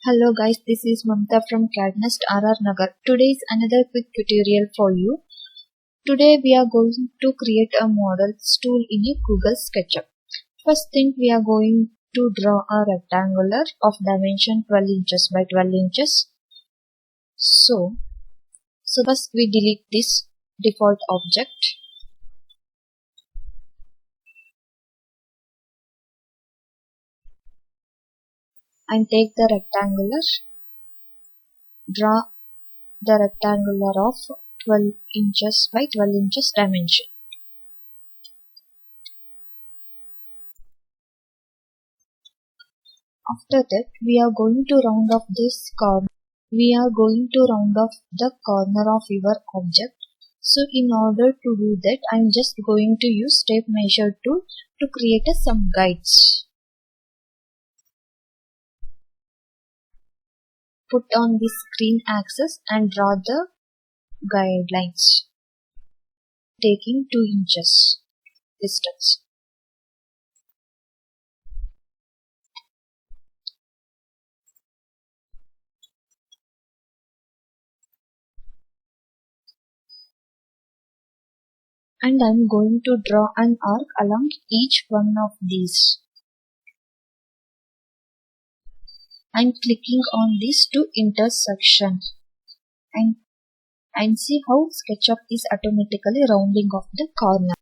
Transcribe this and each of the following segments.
Hello guys, this is Mamta from Caddnest RR Nagar. Today is another quick tutorial for you. Today we are going to create a model stool in a Google Sketchup. First thing, we are going to draw a rectangular of dimension 12 inches by 12 inches. So first we delete this default object. And take the rectangular, draw the rectangular of 12 inches by 12 inches dimension. After that, we are going to round off this corner. We are going to round off the corner of your object. So in order to do that, I am just going to use tape measure tool to create some guides. Put on the screen axis and draw the guidelines, taking 2 inches distance. And I am going to draw an arc along each one of these. I am clicking on these two intersections and see how SketchUp is automatically rounding off the corner.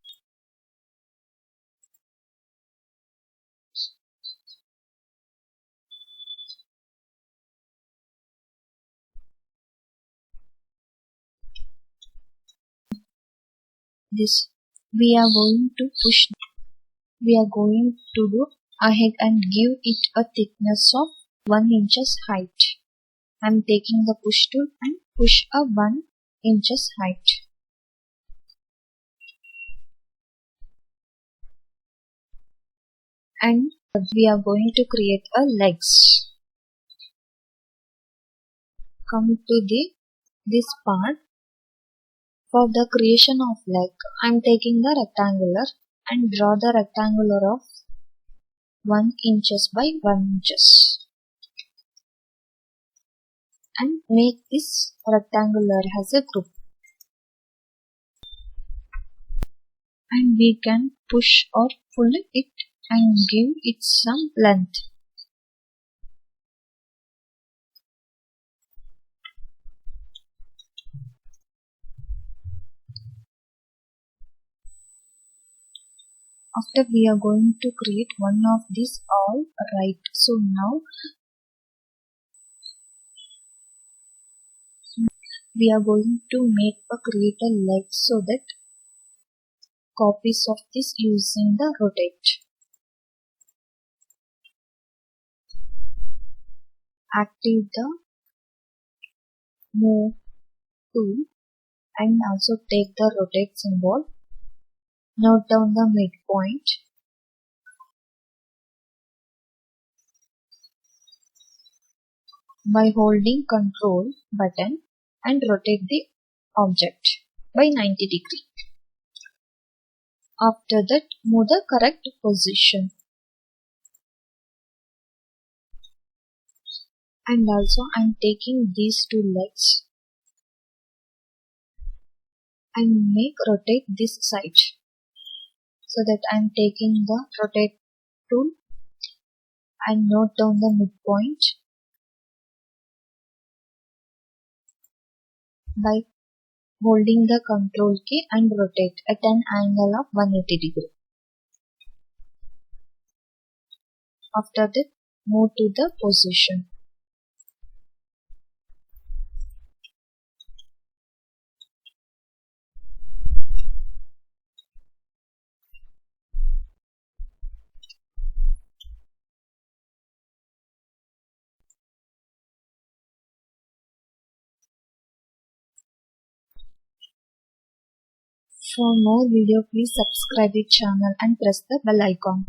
This we are going to do ahead and give it a thickness of 1 inches height. I am taking the push tool and push a 1 inches height. And we are going to create a legs. Come to this part. For the creation of leg, I am taking the rectangular and draw the rectangular of 1 inches by 1 inches. And make this rectangular as a group. And we can push or pull it and give it some length. After, we are going to create one of these all right. So now we are going to create a leg so that copies of this using the rotate. Activate the move tool and also take the rotate symbol. Note down the midpoint. By holding Ctrl button and rotate the object by 90 degrees. After that, move the correct position. And also I am taking these two legs and rotate this side. So that I am taking the rotate tool and note down the midpoint. By holding the Ctrl key and rotate at an angle of 180 degrees. After that, move to the position. For more video, please subscribe the channel and press the bell icon.